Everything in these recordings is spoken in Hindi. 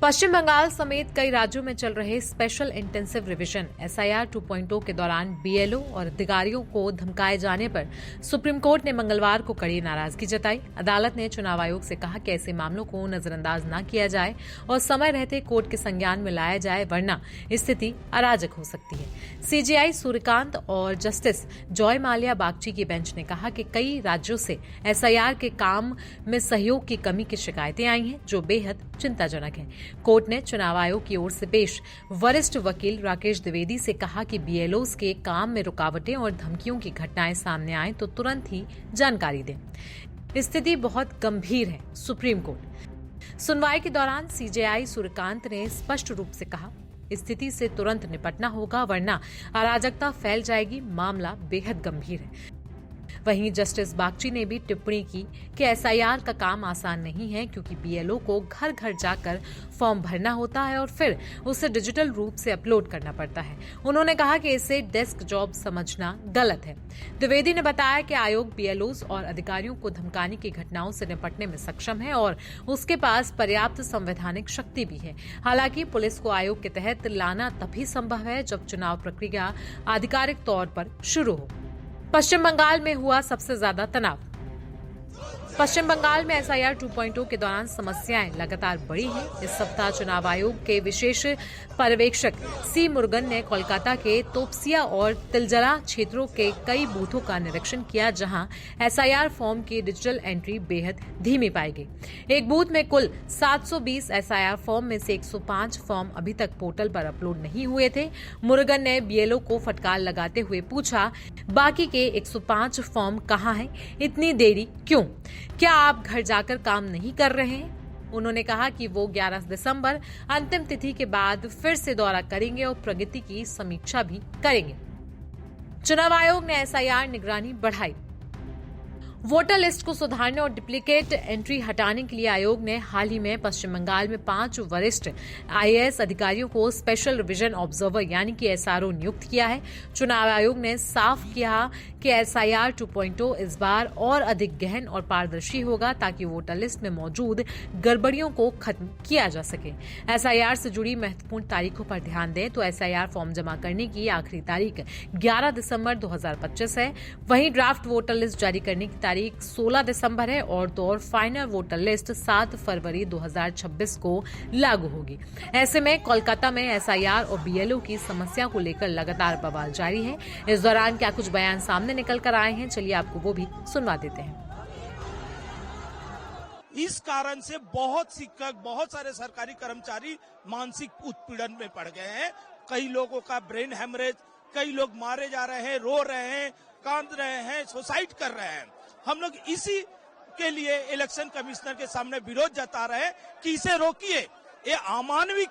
पश्चिम बंगाल समेत कई राज्यों में चल रहे स्पेशल इंटेंसिव रिवीजन एसआईआर 2.0 के दौरान बीएलओ और अधिकारियों को धमकाए जाने पर सुप्रीम कोर्ट ने मंगलवार को कड़ी नाराजगी जताई। अदालत ने चुनाव आयोग से कहा कि ऐसे मामलों को नजरअंदाज न किया जाए और समय रहते कोर्ट के संज्ञान में लाया जाए, वरना स्थिति अराजक हो सकती है। सीजेआई सूर्यकांत और जस्टिस जॉय माल्या बागची की बेंच ने कहा कि कई राज्यों से एसआईआर के काम में सहयोग की कमी की शिकायतें आई हैं, जो बेहद चिंताजनक है। कोर्ट ने चुनाव आयोग की ओर से पेश वरिष्ठ वकील राकेश द्विवेदी से कहा कि बीएलओज के काम में रुकावटें और धमकियों की घटनाएं सामने आए तो तुरंत ही जानकारी दें। स्थिति बहुत गंभीर है। सुप्रीम कोर्ट सुनवाई के दौरान सीजेआई सूर्यकांत ने स्पष्ट रूप से कहा, स्थिति से तुरंत निपटना होगा, वरना अराजकता फैल जाएगी। मामला बेहद गंभीर है। वहीं जस्टिस बागची ने भी टिप्पणी की कि एसआईआर का काम आसान नहीं है, क्योंकि बीएलओ को घर घर जाकर फॉर्म भरना होता है और फिर उसे डिजिटल रूप से अपलोड करना पड़ता है। उन्होंने कहा कि इसे डेस्क जॉब समझना गलत है। द्विवेदी ने बताया कि आयोग बीएलओज और अधिकारियों को धमकाने की घटनाओं से निपटने में सक्षम है और उसके पास पर्याप्त संवैधानिक शक्ति भी है। हालांकि पुलिस को आयोग के तहत लाना तभी संभव है जब चुनाव प्रक्रिया आधिकारिक तौर पर शुरू हो। पश्चिम बंगाल में हुआ सबसे ज्यादा तनाव। पश्चिम बंगाल में एसआईआर 2.0 के दौरान समस्याएं लगातार बढ़ी हैं। इस सप्ताह चुनाव आयोग के विशेष पर्यवेक्षक सी मुरुगन ने कोलकाता के तोपसिया और तिलजला क्षेत्रों के कई बूथों का निरीक्षण किया, जहां एसआईआर फॉर्म की डिजिटल एंट्री बेहद धीमी पाई गई। एक बूथ में कुल 720 एसआईआर फॉर्म में से 105 फॉर्म अभी तक पोर्टल पर अपलोड नहीं हुए थे। मुरुगन ने बीएलओ को फटकार लगाते हुए पूछा, बाकी के 105 फॉर्म कहां हैं? इतनी देरी क्यों? क्या आप घर जाकर काम नहीं कर रहे हैं? उन्होंने कहा कि वो 11 दिसंबर अंतिम तिथि के बाद फिर से दौरा करेंगे और प्रगति की समीक्षा भी करेंगे। चुनाव आयोग ने एसआईआर निगरानी बढ़ाई। वोटर लिस्ट को सुधारने और डुप्लीकेट एंट्री हटाने के लिए आयोग ने हाल ही में पश्चिम बंगाल में 5 वरिष्ठ आईएएस अधिकारियों को स्पेशल रिवीजन ऑब्जर्वर यानी कि एसआरओ नियुक्त किया है। चुनाव आयोग ने साफ किया कि एसआईआर 2.0 इस बार और अधिक गहन और पारदर्शी होगा, ताकि वोटर लिस्ट में मौजूद गड़बड़ियों को खत्म किया जा सके। एसआईआर से जुड़ी महत्वपूर्ण तारीखों पर ध्यान दें तो एसआईआर फॉर्म जमा करने की आखिरी तारीख 11 दिसंबर 2025 है। वहीं ड्राफ्ट वोटर लिस्ट जारी करने की तारीख 16 दिसंबर है और फाइनल वोटर लिस्ट 7 फरवरी 2026 को लागू होगी। ऐसे में कोलकाता में एसआईआर और बीएलओ की समस्या को लेकर लगातार बवाल जारी है। इस दौरान क्या कुछ बयान सामने निकल कर आए हैं, चलिए आपको वो भी सुनवा देते हैं। इस कारण से बहुत शिक्षक, बहुत सारे सरकारी कर्मचारी मानसिक उत्पीड़न में पड़ गए हैं। कई लोगों का ब्रेन हेमरेज, कई लोग मारे जा रहे हैं, रो रहे हैं, कांद रहे हैं, सुसाइड कर रहे हैं। हम लोग इसी के लिए इलेक्शन कमिश्नर के सामने विरोध जता रहे हैं कि इसे रोकिए। ये अमानविक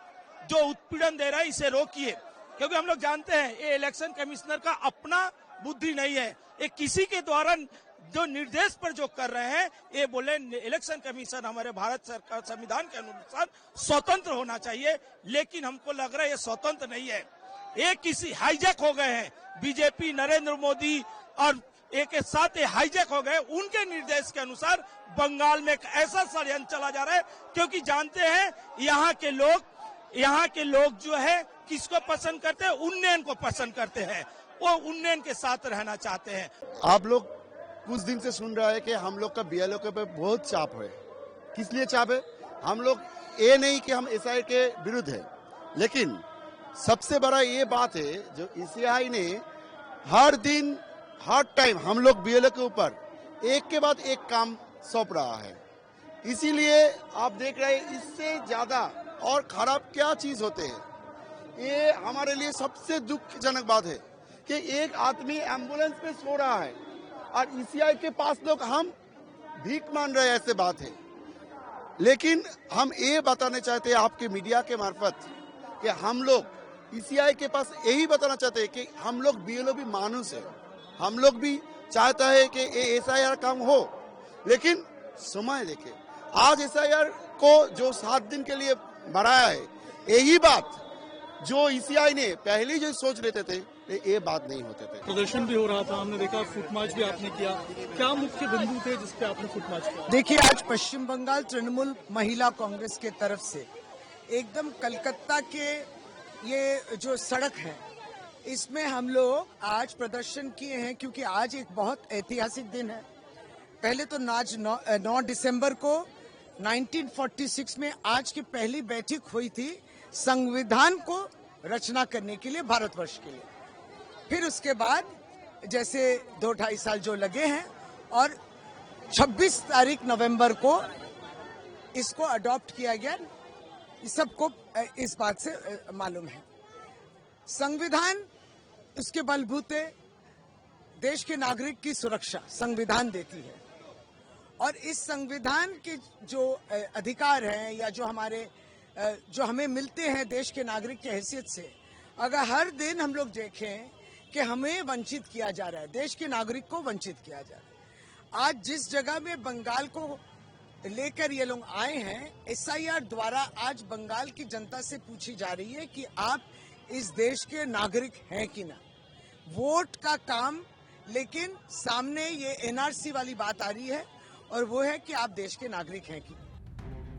जो उत्पीड़न दे रहा है, इसे रोकिए, क्योंकि हम लोग जानते हैं ये इलेक्शन कमिश्नर का अपना बुद्धि नहीं है। ये किसी के द्वारा जो निर्देश पर जो कर रहे हैं, ये बोले इलेक्शन कमीशन हमारे भारत सरकार संविधान के अनुसार स्वतंत्र होना चाहिए, लेकिन हमको लग रहा है ये स्वतंत्र नहीं है। ये किसी हाईजैक हो गए हैं। बीजेपी, नरेंद्र मोदी और एक साथ हाईजैक हो गए। उनके निर्देश के अनुसार बंगाल में एक ऐसा षड्यंत्र चला जा रहा है, क्योंकि जानते हैं यहाँ के लोग जो है किसको पसंद करते हैं? उन्नयन को पसंद करते हैं। वो उन्नयन के साथ रहना चाहते हैं। आप लोग कुछ दिन से सुन रहा है कि हम लोग का बीएलओ के पे बहुत चाप है। किस लिए चाप है? हम लोग ये नहीं कि हम एसआई के विरुद्ध है, लेकिन सबसे बड़ा ये बात है जो ईसीआई ने हर दिन हर टाइम हम लोग बीएलओ के ऊपर एक के बाद एक काम सौंप रहा है। इसीलिए आप देख रहे हैं इससे ज्यादा और खराब क्या चीज होते हैं। ये हमारे लिए सबसे दुखजनक बात है कि एक आदमी एम्बुलेंस पे सो रहा है और ईसीआई के पास लोग हम भीख मान रहे हैं, ऐसे बात है। लेकिन हम ये बताना चाहते हैं आपके मीडिया के मार्फत कि हम लोग ईसीआई के पास यही बताना चाहते हैं कि हम लोग बीएलओ भी मानुस है। हम लोग भी चाहता है कि ये एसआईआर काम हो, लेकिन समय देखे। आज एसआईआर को जो 7 दिन के लिए बढ़ाया है, यही बात जो ईसीआई ने पहले जो सोच लेते थे, ये बात नहीं होते थे। प्रदर्शन भी हो रहा था, हमने देखा फुटमार्च भी आपने किया। क्या मुख्य बिंदु थे जिसपे आपने फुटमार्च किया? देखिए, आज पश्चिम बंगाल तृणमूल महिला कांग्रेस के तरफ से एकदम कलकत्ता के ये जो सड़क है इसमें हम लोग आज प्रदर्शन किए हैं, क्योंकि आज एक बहुत ऐतिहासिक दिन है। पहले तो आज 9 दिसंबर को 1946 में आज की पहली बैठक हुई थी संविधान को रचना करने के लिए भारतवर्ष के लिए। फिर उसके बाद जैसे 2-2.5 साल जो लगे हैं और 26 तारीख नवंबर को इसको अडॉप्ट किया गया। सबको इस बात से मालूम है। संविधान उसके बलबूते देश के नागरिक की सुरक्षा संविधान देती है, और इस संविधान के जो अधिकार हैं या जो हमें मिलते हैं देश के नागरिक की हैसियत से, अगर हर दिन हम लोग देखें कि हमें वंचित किया जा रहा है, देश के नागरिक को वंचित किया जा रहा है। आज जिस जगह में बंगाल को लेकर ये लोग आए हैं, SIR द्वारा आज बंगाल की जनता से पूछी जा रही है कि आप इस देश के नागरिक हैं कि ना। वोट का काम, लेकिन सामने ये NRC वाली बात आ रही है, और वो है कि आप देश के नागरिक हैं कि।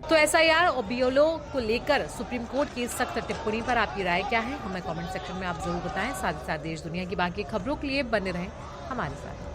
तो SIR और BLO को लेकर सुप्रीम कोर्ट की सख्त टिप्पणी पर आपकी राय क्या है, हमें कमेंट सेक्शन में आप जरूर बताएं। साथ ही साथ देश दुनिया की बाकी खबरों के लिए बने रहें हमारे साथ।